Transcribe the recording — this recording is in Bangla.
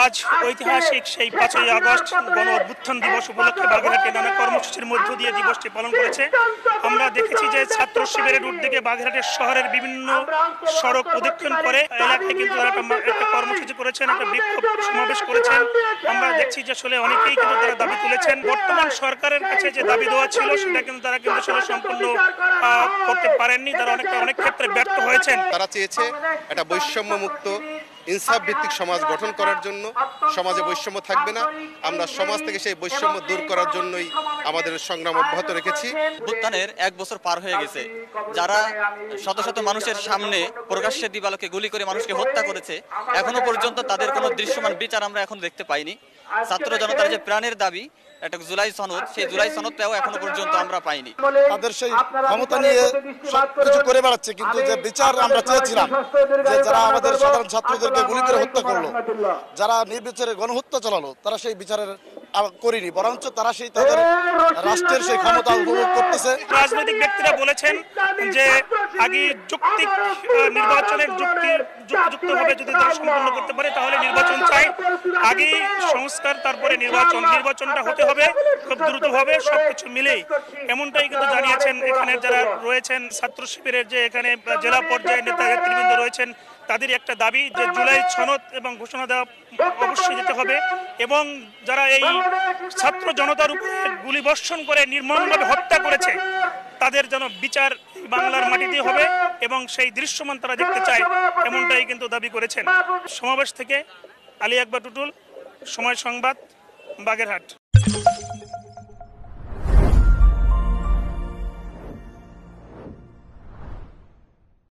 আজ ঐতিহাসিক সেই 5ই আগস্ট গণ অভ্যুত্থান দিবস উপলক্ষে বাগেরহাটে নানা কর্মসূচির মধ্য দিয়ে দিবসটি পালন করেছে। আমরা দেখেছি যে ছাত্র শিবিরের উদ্যোগে বাগেরহাটের শহরের বিভিন্ন সড়ক প্রদক্ষিণ করে এলাকায় কিন্তু একটা কর্মসূচি করেছেন, একটা বিক্ষোভ সমাবেশ করেছেন। আমরা দেখছি যে আসলে অনেকেই কিন্তু তারা দাবি তুলেছেন। বর্তমান সরকারের কাছে যে দাবি দেওয়া ছিল সেটা কিন্তু তারা কিন্তু আসলে সম্পূর্ণ করতে পারেননি। তারা অনেক ক্ষেত্রে ব্যর্থ হয়েছেন। তারা চেয়েছে একটা বৈষম্য মুক্ত ইনসাফ ভিত্তিক সমাজ গঠন করার জন্য। সমাজে বৈষম্য থাকবে না, আমরা সমাজ থেকে সেই বৈষম্য দূর করার জন্যই আমাদের সংগ্রাম অব্যাহত রেখেছি। অভ্যুত্থানের 1 বছর পার হয়ে গেছে। যারা শত শত মানুষের সামনে প্রকাশ্যে দিবালোকে গুলি করে মানুষকে হত্যা করেছে, এখনো পর্যন্ত তাদের কোনো দৃশ্যমান বিচার আমরা এখন দেখতে পাইনি। ছাত্র জনতার যে প্রাণের দাবি একটা জুলাই সনদ, সেই জুলাই সনদটাও এখনো পর্যন্ত আমরা পাইনি। তাদের সেই ক্ষমতা নিয়ে সবকিছু করে বেড়াচ্ছে, কিন্তু যে বিচার আমরা চেয়েছিলাম, যে যারা আমাদের সাধারণ ছাত্রদেরকে গুলি করে হত্যা করলো, যারা নির্বিচারে গণহত্যা চালালো, তারা সেই বিচারের করিনি, বরঞ্চ তারা সেই তাদের রাষ্ট্রের সেই ক্ষমতা উপভোগ করতেছে। রাজনৈতিক ব্যক্তিরা বলেছেন যে আগে যৌক্তিক নির্বাচনের যুক্তিযুক্তভাবে যদি তারা সম্পন্ন করতে পারে তাহলে নির্বাচন চাই। আগে সংস্কার, তারপরে নির্বাচনটা হতে হবে খুব দ্রুতভাবে, সবকিছু মিলেই। এমনটাই কিন্তু জানিয়েছেন এখানে যারা রয়েছেন ছাত্র শিবিরের যে এখানে জেলা পর্যায়ের নেতা নেতৃবৃন্দ রয়েছেন। তাদের একটা দাবি যে জুলাই সনদ এবং ঘোষণা দেওয়া অবশ্যই দিতে হবে, এবং যারা এই ছাত্র জনতার উপরে গুলিবর্ষণ করে নির্মমভাবে হত্যা করেছে তাদের যেন বিচার বাংলার মাটিতে হবে এবং সেই দৃশ্যমান তারা দেখতে চায়, এমনটাই কিন্তু দাবি করেছেন। সমাবেশ থেকে আলী আকবর টুটুল, সময় সংবাদ, বাগেরহাট।